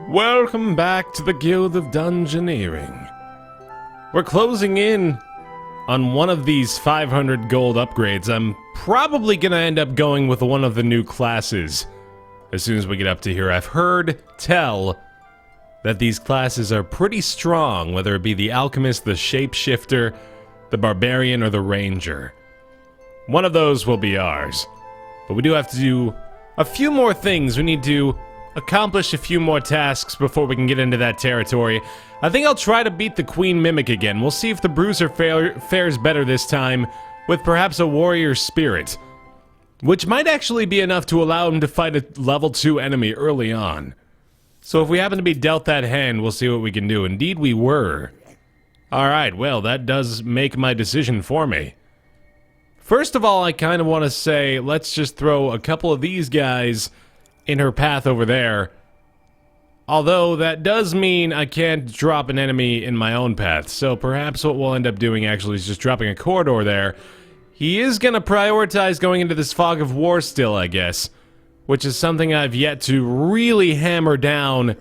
Welcome back to the Guild of Dungeoneering. We're closing in on one of these 500 gold upgrades. I'm probably gonna end up going with one of the new classes as soon as we get up to here. I've heard tell that these classes are pretty strong, whether it be the Alchemist, the Shapeshifter, the Barbarian, or the Ranger. One of those will be ours. But we do have to do a few more things. We need to accomplish a few more tasks before we can get into that territory. I think I'll try to beat the Queen Mimic again. We'll see if the Bruiser fares better this time with perhaps a Warrior Spirit, which might actually be enough to allow him to fight a level 2 enemy early on. So if we happen to be dealt that hand, we'll see what we can do. Indeed we were. Alright, well, that does make my decision for me. First of all, I kind of want to say, let's just throw a couple of these guys in her path over there. Although, that does mean I can't drop an enemy in my own path, so perhaps what we'll end up doing actually is just dropping a corridor there. He is going to prioritize going into this fog of war still, I guess, which is something I've yet to really hammer down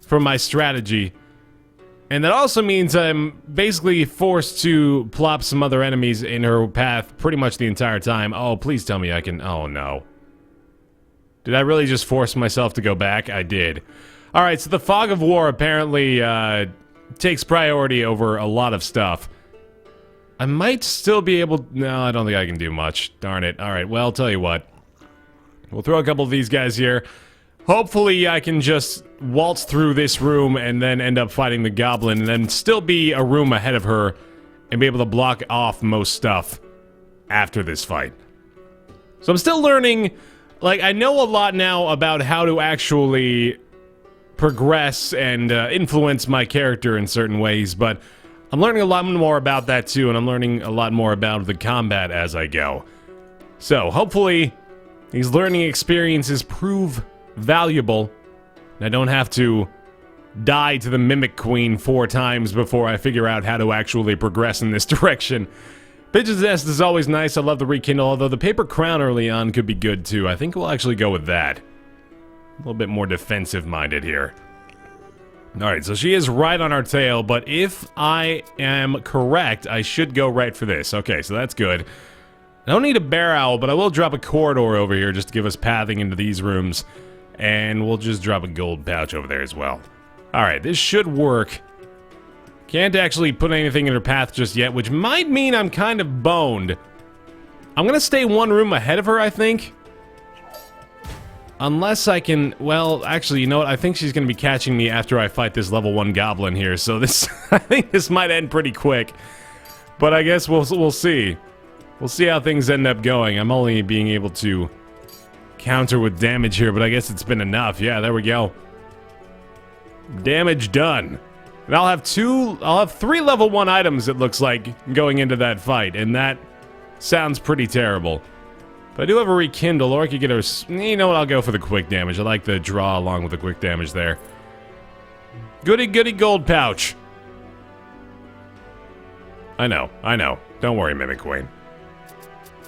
for my strategy. And that also means I'm basically forced to plop some other enemies in her path pretty much the entire time. Oh, please tell me I can... Oh, no. Did I really just force myself to go back? I did. Alright, so the Fog of War apparently takes priority over a lot of stuff. I might still be able... No, I don't think I can do much. Darn it. Alright, well, I'll tell you what. We'll throw a couple of these guys here. Hopefully I can just waltz through this room and then end up fighting the goblin and then still be a room ahead of her and be able to block off most stuff after this fight. So I'm still learning, like, I know a lot now about how to actually progress and influence my character in certain ways, but I'm learning a lot more about that too, and I'm learning a lot more about the combat as I go. So hopefully these learning experiences prove valuable, and I don't have to die to the Mimic Queen 4 times before I figure out how to actually progress in this direction. Pigeon's Nest is always nice. I love the rekindle, although the paper crown early on could be good too. I think we'll actually go with that. A little bit more defensive-minded here. Alright, so she is right on our tail, but if I am correct, I should go right for this. Okay, so that's good. I don't need a Bear Owl, but I will drop a corridor over here just to give us pathing into these rooms. And we'll just drop a gold pouch over there as well. Alright, this should work. Can't actually put anything in her path just yet, which might mean I'm kind of boned. I'm gonna stay one room ahead of her, I think. Unless I can... Well, actually, you know what? I think she's gonna be catching me after I fight this level 1 goblin here, so this... I think this might end pretty quick. But I guess we'll see. We'll see how things end up going. I'm only being able to counter with damage here, but I guess it's been enough. Yeah, there we go. Damage done. And I'll have 3 level 1 items, it looks like, going into that fight, and that sounds pretty terrible. But I do have a rekindle, or I could get a... You know what, I'll go for the quick damage. I like the draw along with the quick damage there. Goody goody gold pouch. I know. Don't worry, Mimic Queen.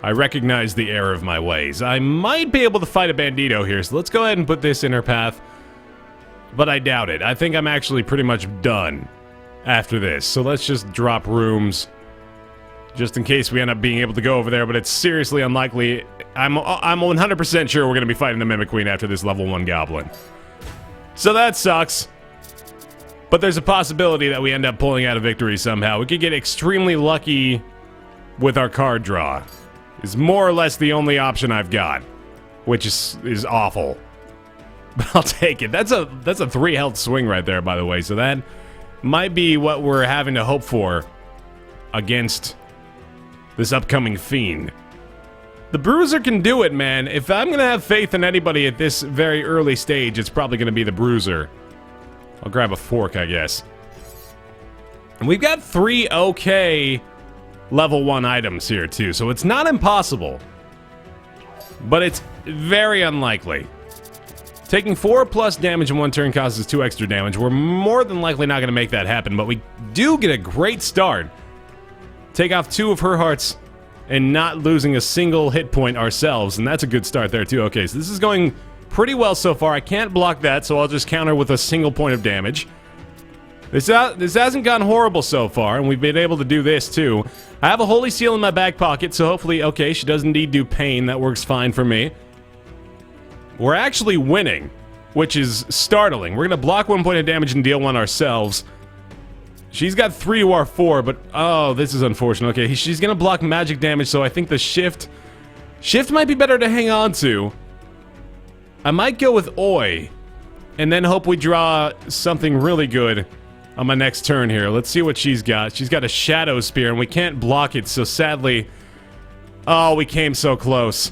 I recognize the error of my ways. I might be able to fight a bandito here, so let's go ahead and put this in her path. But I doubt it. I think I'm actually pretty much done after this. So let's just drop rooms, just in case we end up being able to go over there, but it's seriously unlikely. I'm 100% sure we're going to be fighting the Mimic Queen after this level 1 goblin. So that sucks. But there's a possibility that we end up pulling out a victory somehow. We could get extremely lucky with our card draw. Is more or less the only option I've got, which is awful. But I'll take it. That's a 3 health swing right there, by the way, so that might be what we're having to hope for against this upcoming fiend. The Bruiser can do it, man. If I'm gonna have faith in anybody at this very early stage, it's probably gonna be the Bruiser. I'll grab a fork, I guess. And we've got 3 okay level 1 items here too, so it's not impossible, but it's very unlikely. Taking 4 plus damage in 1 turn causes 2 extra damage. We're more than likely not going to make that happen, but we do get a great start. Take off 2 of her hearts and not losing a single hit point ourselves, and that's a good start there too. Okay, so this is going pretty well so far. I can't block that, so I'll just counter with a single point of damage. This hasn't gone horrible so far, and we've been able to do this too. I have a Holy Seal in my back pocket, so hopefully, okay, she does indeed do pain. That works fine for me. We're actually winning, which is startling. We're going to block 1 point of damage and deal 1 ourselves. She's got 3 to our 4, but oh, this is unfortunate. Okay, she's going to block magic damage, so I think the shift might be better to hang on to. I might go with Oi, and then hope we draw something really good on my next turn here. Let's see what she's got. She's got a Shadow Spear, and we can't block it, so sadly... Oh, we came so close.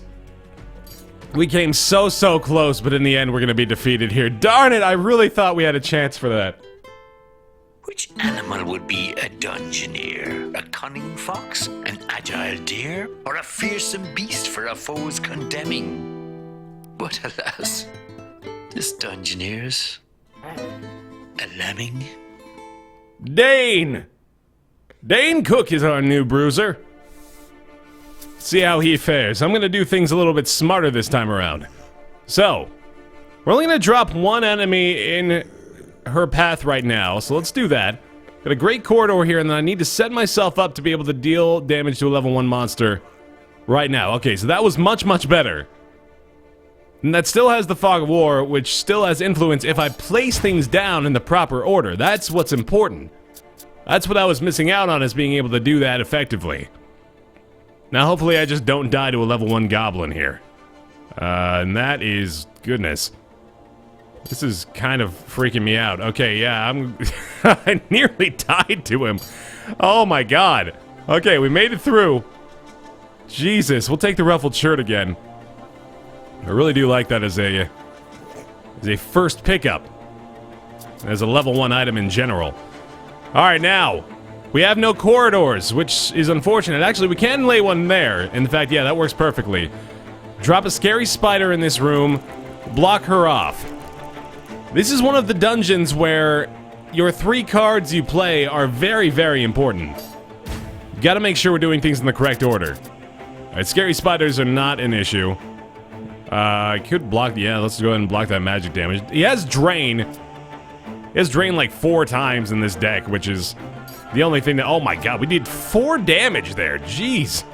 We came so close, but in the end, we're going to be defeated here. Darn it, I really thought we had a chance for that. Which animal would be a dungeoneer? A cunning fox, an agile deer, or a fearsome beast for a foe's condemning? But alas, this dungeoneer's a lemming. Dane! Dane Cook is our new bruiser. See how he fares. I'm going to do things a little bit smarter this time around. So, we're only going to drop 1 enemy in her path right now, so let's do that. Got a great corridor here, and then I need to set myself up to be able to deal damage to a level 1 monster right now. Okay, so that was much better. And that still has the Fog of War, which still has influence if I place things down in the proper order. That's what's important. That's what I was missing out on, is being able to do that effectively. Now, hopefully I just don't die to a level 1 goblin here. And that is... goodness. This is kind of freaking me out. Okay, yeah, I nearly died to him. Oh my god. Okay, we made it through. Jesus, we'll take the ruffled shirt again. I really do like that as a first pickup. As a level 1 item in general. Alright, now, we have no corridors, which is unfortunate. Actually, we can lay one there. In fact, yeah, that works perfectly. Drop a scary spider in this room. Block her off. This is one of the dungeons where your 3 cards you play are very important. You gotta make sure we're doing things in the correct order. Alright, scary spiders are not an issue. I could block... yeah, let's go ahead and block that magic damage. He has Drain. He has Drain like 4 times in this deck, which is the only thing that... oh my god, we did 4 damage there. Jeez.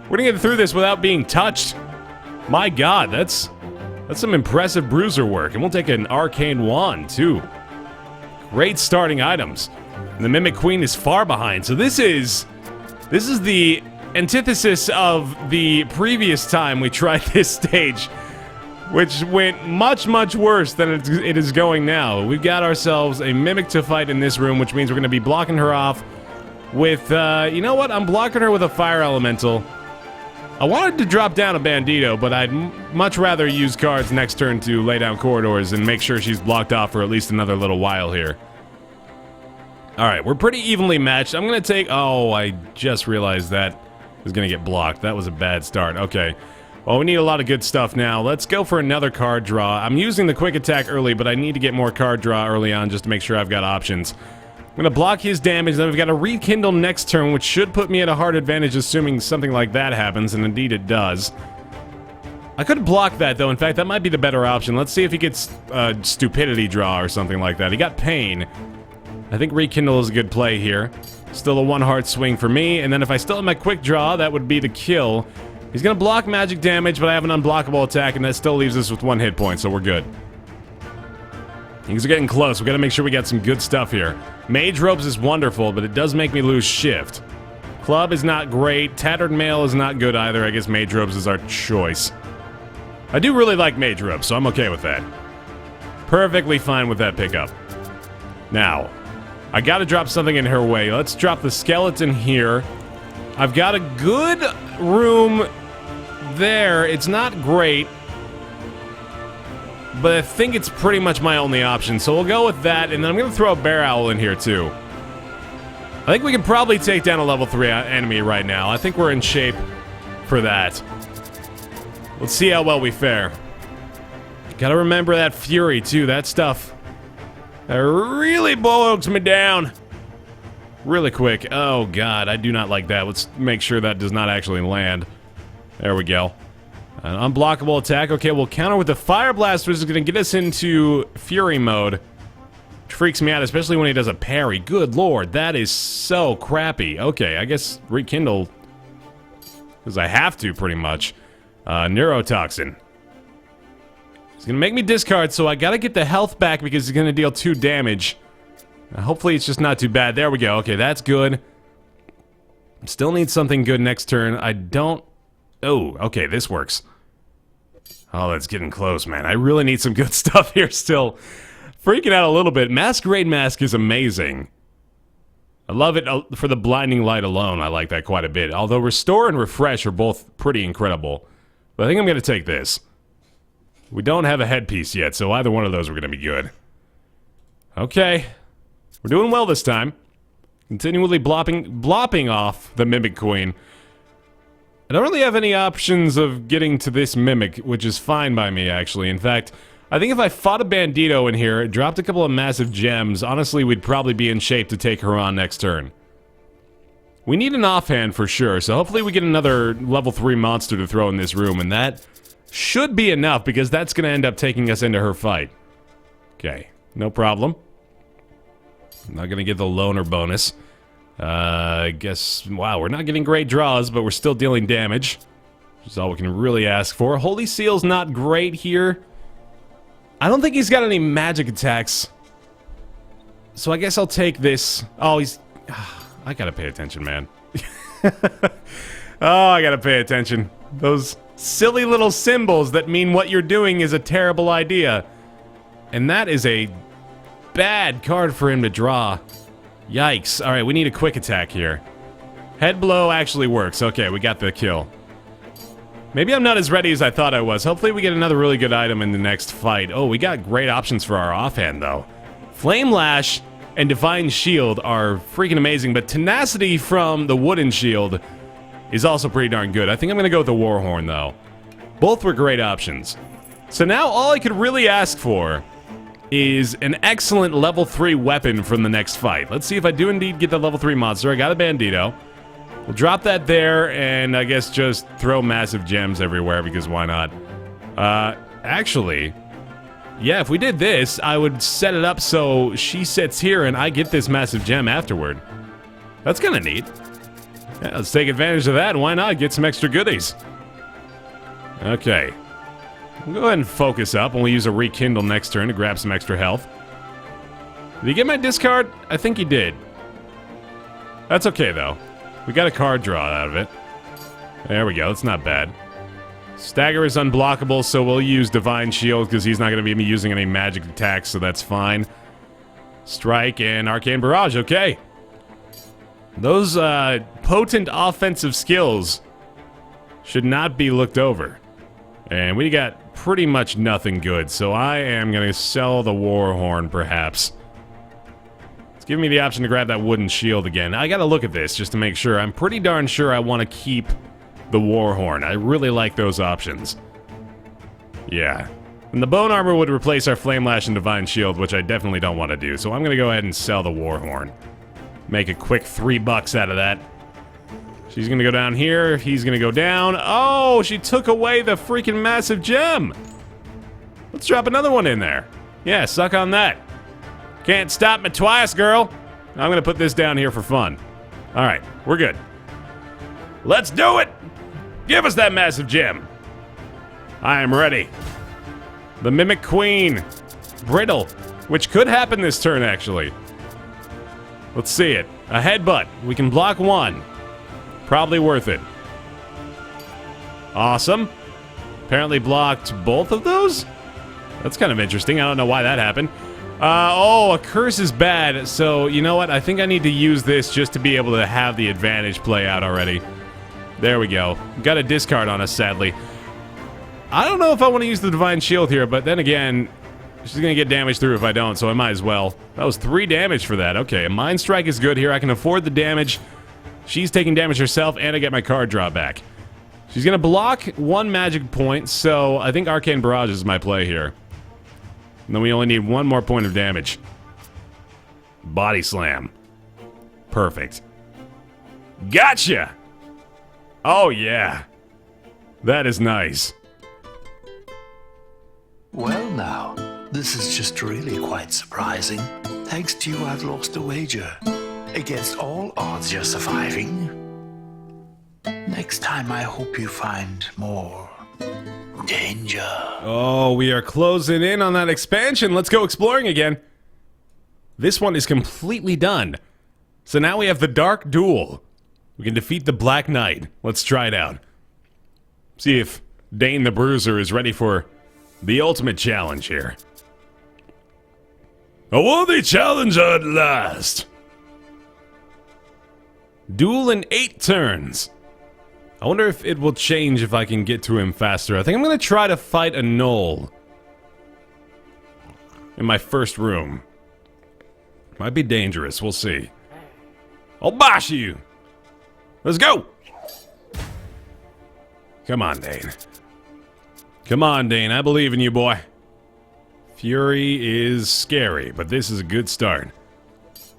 We're gonna get through this without being touched. My god, that's some impressive bruiser work. And we'll take an Arcane Wand, too. Great starting items. And the Mimic Queen is far behind, so this is the antithesis of the previous time we tried this stage, which went much worse than it is going now. We've got ourselves a Mimic to fight in this room, which means we're going to be blocking her off with, you know what? I'm blocking her with a Fire Elemental. I wanted to drop down a Bandito, but I'd much rather use cards next turn to lay down corridors and make sure she's blocked off for at least another little while here. Alright, we're pretty evenly matched. I'm going to take... oh, I just realized that is going to get blocked. That was a bad start. Okay. Well, we need a lot of good stuff now. Let's go for another card draw. I'm using the quick attack early, but I need to get more card draw early on just to make sure I've got options. I'm going to block his damage, then we've got a Rekindle next turn, which should put me at a hard advantage, assuming something like that happens, and indeed it does. I could block that, though. In fact, that might be the better option. Let's see if he gets Stupidity draw or something like that. He got Pain. I think Rekindle is a good play here. Still a 1 heart swing for me, and then if I still have my quick draw, that would be the kill. He's gonna block magic damage, but I have an unblockable attack, and that still leaves us with 1 hit point, so we're good. Things are getting close. We gotta make sure we got some good stuff here. Mage Ropes is wonderful, but it does make me lose Shift. Club is not great. Tattered Mail is not good either. I guess Mage Ropes is our choice. I do really like Mage Ropes, so I'm okay with that. Perfectly fine with that pickup. Now, I gotta drop something in her way. Let's drop the skeleton here. I've got a good room there. It's not great, but I think it's pretty much my only option. So we'll go with that, and then I'm gonna throw a Bear Owl in here too. I think we can probably take down a level 3 enemy right now. I think we're in shape for that. Let's see how well we fare. Gotta remember that Fury too. That stuff... that really bogs me down. Really quick. Oh god, I do not like that. Let's make sure that does not actually land. There we go. An unblockable attack. Okay, we'll counter with the Fire Blast, which is going to get us into Fury mode. Which freaks me out, especially when he does a parry. Good lord, that is so crappy. Okay, I guess Rekindle. Because I have to, pretty much. Neurotoxin. He's going to make me discard, so I got to get the health back because he's going to deal 2 damage. Hopefully it's just not too bad. There we go. Okay, that's good. Still need something good next turn. I don't... Oh, okay, this works. Oh, that's getting close, man. I really need some good stuff here still. Freaking out a little bit. Masquerade Mask is amazing. I love it for the blinding light alone. I like that quite a bit. Although Restore and Refresh are both pretty incredible. But I think I'm going to take this. We don't have a headpiece yet, so either one of those are going to be good. Okay. We're doing well this time. Continually blopping off the Mimic Queen. I don't really have any options of getting to this Mimic, which is fine by me, actually. In fact, I think if I fought a Bandito in here, dropped a couple of massive gems, honestly, we'd probably be in shape to take her on next turn. We need an offhand for sure, so hopefully we get another level 3 monster to throw in this room, and that should be enough, because that's going to end up taking us into her fight. Okay, no problem. I'm not going to get the loner bonus. I guess, wow, we're not getting great draws, but we're still dealing damage. Which is all we can really ask for. Holy Seal's not great here. I don't think he's got any magic attacks. So I guess I'll take this. Oh, he's... I gotta pay attention, man. Oh, I gotta pay attention. Those silly little symbols that mean what you're doing is a terrible idea. And that is a bad card for him to draw. Yikes. Alright, we need a quick attack here. Head blow actually works. Okay, we got the kill. Maybe I'm not as ready as I thought I was. Hopefully we get another really good item in the next fight. Oh, we got great options for our offhand, though. Flame Lash and Divine Shield are freaking amazing, but Tenacity from the Wooden Shield is also pretty darn good. I think I'm going to go with the Warhorn, though. Both were great options. So now all I could really ask for is an excellent level 3 weapon from the next fight. Let's see if I do indeed get the level 3 monster. I got a Bandito. We'll drop that there, and I guess just throw massive gems everywhere, because why not? Actually, yeah, if we did this, I would set it up so she sits here and I get this massive gem afterward. That's kind of neat. Yeah, let's take advantage of that, and why not get some extra goodies? Okay. We'll go ahead and focus up, and we'll use a Rekindle next turn to grab some extra health. Did he get my discard? I think he did. That's okay, though. We got a card draw out of it. There we go, that's not bad. Stagger is unblockable, so we'll use Divine Shield, because he's not going to be using any magic attacks, so that's fine. Strike and Arcane Barrage, okay. Those potent offensive skills should not be looked over. And we got pretty much nothing good, so I am going to sell the Warhorn, perhaps. It's giving me the option to grab that Wooden Shield again. I gotta look at this just to make sure. I'm pretty darn sure I want to keep the Warhorn. I really like those options. Yeah. And the Bone Armor would replace our Flame Lash and Divine Shield, which I definitely don't want to do, so I'm going to go ahead and sell the Warhorn. Make a quick $3 out of that. She's gonna go down here, he's gonna go down. Oh, she took away the freaking massive gem! Let's drop another one in there. Yeah, suck on that. Can't stop me twice, girl. I'm gonna put this down here for fun. Alright, we're good. Let's do it! Give us that massive gem. I am ready. The Mimic Queen. Brittle, which could happen this turn, actually. Let's see it. A headbutt. We can block one. Probably worth it. Awesome. Apparently blocked both of those? That's kind of interesting. I don't know why that happened. Oh, a curse is bad. So, you know what? I think I need to use this just to be able to have the advantage play out already. There we go. Got a discard on us, sadly. I don't know if I want to use the Divine Shield here, but then again, she's going to get damage through if I don't, so I might as well. That was 3 damage for that. Okay, a Mind Strike is good here. I can afford the damage. She's taking damage herself, and I get my card draw back. She's going to block 1 magic point, so I think Arcane Barrage is my play here. And then we only need 1 more point of damage. Body Slam. Perfect. Gotcha! Oh, yeah. That is nice. Well now, this is just really quite surprising. Thanks to you, I've lost a wager. Against all odds, you're surviving. Next time, I hope you find more danger. Oh, we are closing in on that expansion. Let's go exploring again. This one is completely done. So now we have the Dark Duel. We can defeat the Black Knight. Let's try it out. See if Dane the Bruiser is ready for the ultimate challenge here. A worthy challenger at last. Duel in 8 turns. I wonder if it will change if I can get to him faster. I think I'm going to try to fight a gnoll in my first room. Might be dangerous. We'll see. I'll bash you. Let's go. Come on, Dane. Come on, Dane. I believe in you, boy. Fury is scary, but this is a good start.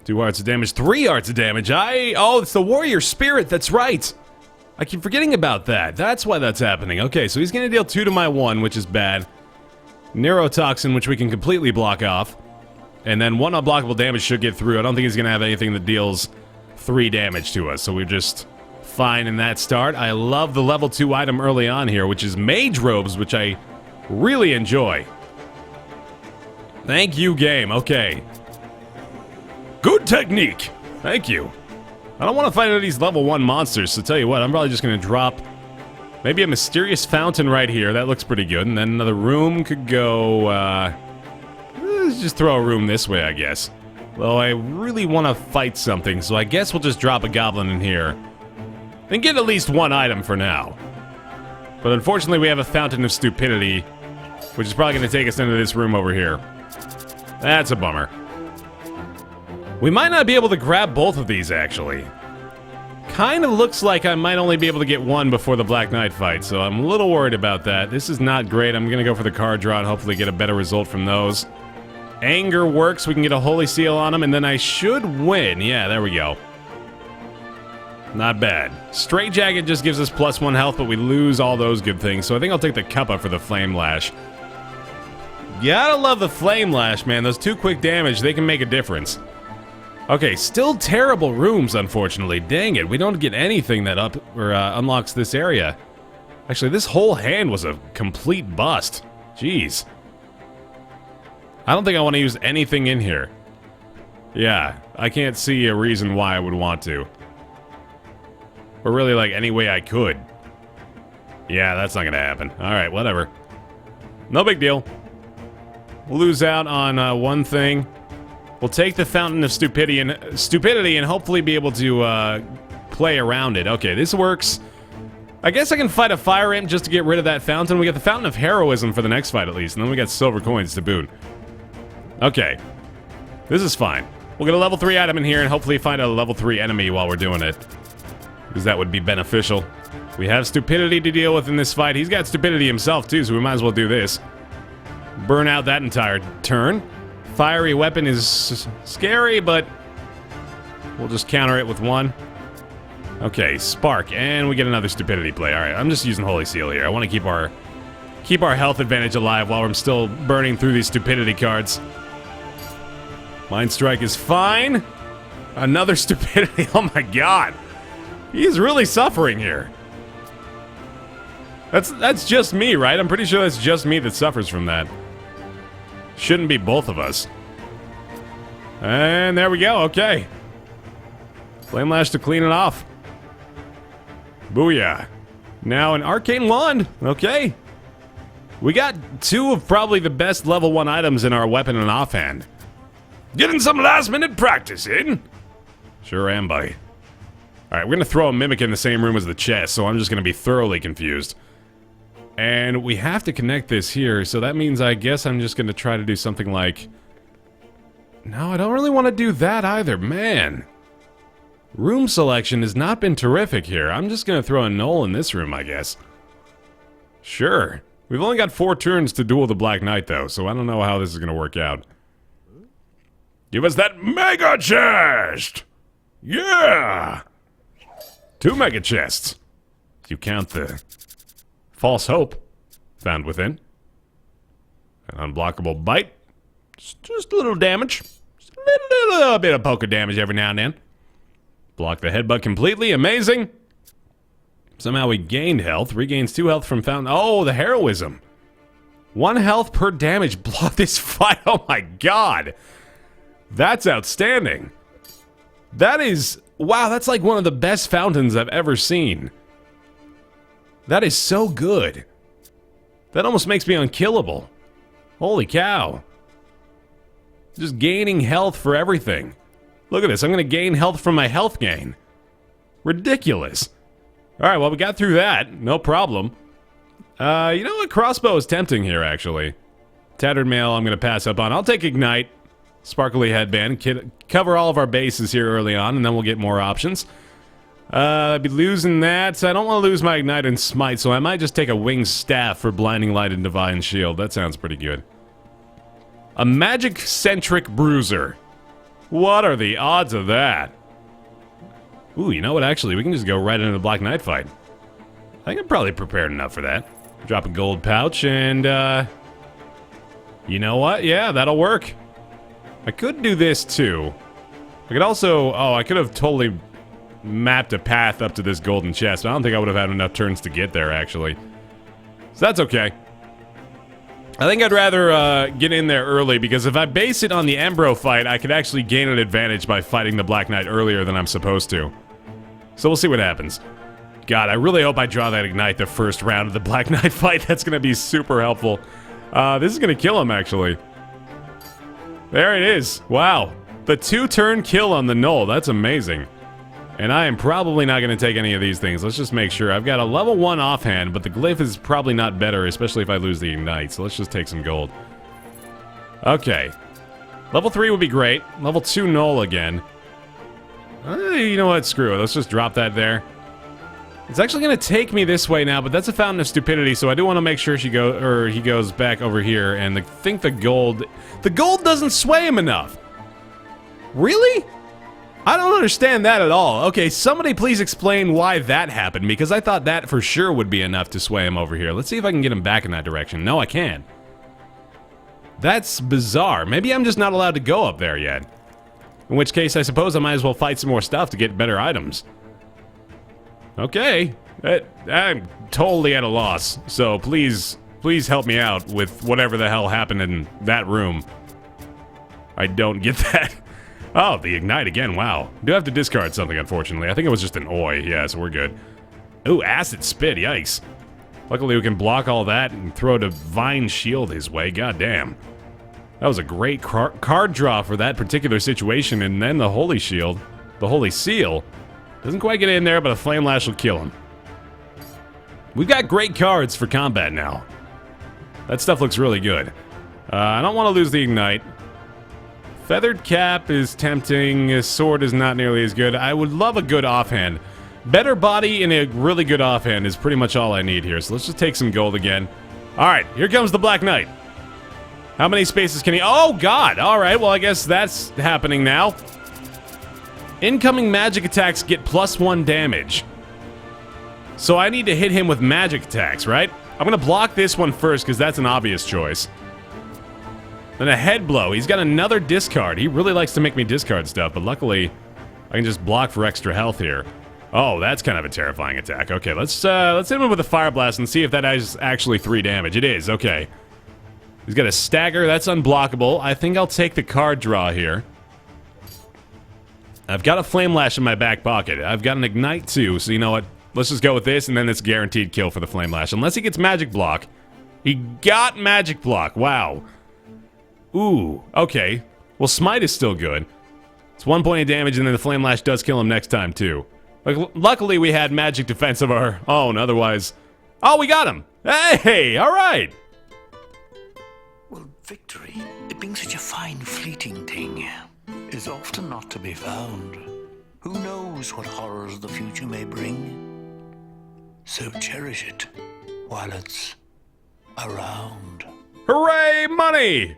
2 hearts of damage, 3 hearts of damage. Oh, it's the warrior spirit. That's right. I keep forgetting about that. That's why that's happening. Okay, so he's going to deal 2 to my 1, which is bad. Neurotoxin, which we can completely block off. And then 1 unblockable damage should get through. I don't think he's going to have anything that deals 3 damage to us, so we're just fine in that start. I love the level 2 item early on here, which is Mage Robes, which I really enjoy. Thank you, game. Okay. Good technique. Thank you. I don't want to fight any of these level 1 monsters, so tell you what, I'm probably just going to drop maybe a mysterious fountain right here. That looks pretty good. And then another room could go, let's just throw a room this way, I guess. Though I really want to fight something, so I guess we'll just drop a goblin in here. And get at least 1 item for now. But unfortunately, we have a Fountain of Stupidity, which is probably going to take us into this room over here. That's a bummer. We might not be able to grab both of these, actually. Kind of looks like I might only be able to get 1 before the Black Knight fight, so I'm a little worried about that. This is not great. I'm going to go for the card draw and hopefully get a better result from those. Anger works. We can get a Holy Seal on him, and then I should win. Yeah, there we go. Not bad. Straight Jacket just gives us +1 health, but we lose all those good things, so I think I'll take the Cuppa for the Flame Lash. Gotta love the Flame Lash, man. Those 2 quick damage, they can make a difference. Okay, still terrible rooms, unfortunately. Dang it, we don't get anything that unlocks this area. Actually, this whole hand was a complete bust. Jeez. I don't think I want to use anything in here. Yeah, I can't see a reason why I would want to. Or really, like, any way I could. Yeah, that's not gonna happen. Alright, whatever. No big deal. We'll lose out on 1 thing. We'll take the Fountain of Stupidity and hopefully be able to play around it. Okay, this works. I guess I can fight a Fire Imp just to get rid of that fountain. We got the Fountain of Heroism for the next fight at least, and then we got silver coins to boot. Okay. This is fine. We'll get a level 3 item in here and hopefully find a level 3 enemy while we're doing it. Because that would be beneficial. We have Stupidity to deal with in this fight. He's got Stupidity himself too, so we might as well do this. Burn out that entire turn. Fiery weapon is scary, but we'll just counter it with 1. Okay, Spark, and we get another Stupidity play. Alright, I'm just using Holy Seal here. I want to keep our health advantage alive while I'm still burning through these Stupidity cards. Mind Strike is fine. Another Stupidity. Oh my god. He's really suffering here. That's just me, right? I'm pretty sure that's just me that suffers from that. Shouldn't be both of us. And there we go, okay. Flame Lash to clean it off. Booyah. Now an Arcane Wand, okay. We got 2 of probably the best level 1 items in our weapon and offhand. Getting some last minute practice in? Sure am, buddy. Alright, we're gonna throw a Mimic in the same room as the chest, so I'm just gonna be thoroughly confused. And we have to connect this here, so that means I guess I'm just gonna try to do something like... No, I don't really want to do that either, man. Room selection has not been terrific here. I'm just gonna throw a Gnoll in this room, I guess. Sure. We've only got 4 turns to duel the Black Knight, though, so I don't know how this is gonna work out. Give us that Mega Chest! Yeah! 2 Mega Chests. If you count the... False Hope found within. An unblockable bite. Just a little damage. Just a little bit of poker damage every now and then. Block the headbutt completely. Amazing. Somehow we gained health. Regains 2 health from fountain. Oh, the heroism. 1 health per damage. Block this fight. Oh my god. That's outstanding. That is... Wow, that's like one of the best fountains I've ever seen. That is so good. That almost makes me unkillable. Holy cow. Just gaining health for everything. Look at this. I'm going to gain health from my health gain. Ridiculous. Alright, well, we got through that. No problem. You know what? Crossbow is tempting here, actually. Tattered Mail I'm going to pass up on. I'll take Ignite. Sparkly Headband. Cover all of our bases here early on, and then we'll get more options. I'd be losing that. So I don't want to lose my Ignite and Smite, so I might just take a Winged Staff for Blinding Light and Divine Shield. That sounds pretty good. A Magic-centric Bruiser. What are the odds of that? Ooh, you know what? Actually, we can just go right into the Black Knight fight. I think I'm probably prepared enough for that. Drop a gold pouch, and, you know what? Yeah, that'll work. I could do this, too. I could also... Oh, I could have totally mapped a path up to this golden chest. I don't think I would have had enough turns to get there, actually. So that's okay. I think I'd rather get in there early, because if I base it on the Embro fight, I could actually gain an advantage by fighting the Black Knight earlier than I'm supposed to. So we'll see what happens. God, I really hope I draw that Ignite the first round of the Black Knight fight. That's going to be super helpful. This is going to kill him, actually. There it is. Wow. The 2-turn kill on the Knoll. That's amazing. And I am probably not going to take any of these things. Let's just make sure. I've got a level 1 offhand, but the Glyph is probably not better, especially if I lose the Ignite. So let's just take some gold. Okay. Level 3 would be great. Level 2 Knoll again. You know what? Screw it. Let's just drop that there. It's actually going to take me this way now, but that's a Fountain of Stupidity, so I do want to make sure he goes back over here, and I think the gold doesn't sway him enough. Really? I don't understand that at all. Okay, somebody please explain why that happened, because I thought that for sure would be enough to sway him over here. Let's see if I can get him back in that direction. No, I can't. That's bizarre. Maybe I'm just not allowed to go up there yet. In which case, I suppose I might as well fight some more stuff to get better items. Okay. I'm totally at a loss, so please help me out with whatever the hell happened in that room. I don't get that. Oh, the Ignite again, wow. Do have to discard something, unfortunately. I think it was just an Oi, yeah, so we're good. Ooh, Acid Spit, yikes. Luckily we can block all that and throw a Divine Shield his way, goddamn. That was a great card draw for that particular situation, and then the Holy Shield, the Holy Seal, doesn't quite get in there, but a Flame Lash will kill him. We've got great cards for combat now. That stuff looks really good. I don't want to lose the Ignite. Feathered Cap is tempting. Sword is not nearly as good. I would love a good offhand. Better body and a really good offhand is pretty much all I need here. So let's just take some gold again. Alright, here comes the Black Knight. How many spaces can he... Oh, God! Alright, well, I guess that's happening now. Incoming magic attacks get +1 damage. So I need to hit him with magic attacks, right? I'm gonna block this one first, because that's an obvious choice. Then a head blow. He's got another discard. He really likes to make me discard stuff, but luckily I can just block for extra health here. Oh, that's kind of a terrifying attack. Okay, let's hit him with a Fire Blast and see if that is actually 3 damage. It is, okay. He's got a stagger. That's unblockable. I think I'll take the card draw here. I've got a Flame Lash in my back pocket. I've got an Ignite too, so you know what? Let's just go with this, and then it's guaranteed kill for the Flame Lash. Unless he gets Magic Block. He got Magic Block. Wow. Ooh, okay. Well, Smite is still good. It's 1 point of damage, and then the Flame Lash does kill him next time, too. Luckily, we had magic defense of our own, otherwise... Oh, we got him! Hey, alright! Well, victory, it being such a fine, fleeting thing, is often not to be found. Who knows what horrors the future may bring? So cherish it while it's around. Hooray, money!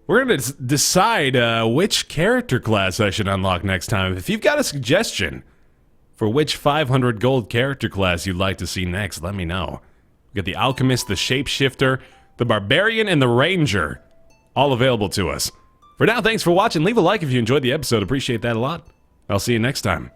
We're going to decide which character class I should unlock next time. If you've got a suggestion for which 500 gold character class you'd like to see next, let me know. We got the Alchemist, the Shapeshifter, the Barbarian, and the Ranger. All available to us. For now, thanks for watching. Leave a like if you enjoyed the episode. Appreciate that a lot. I'll see you next time.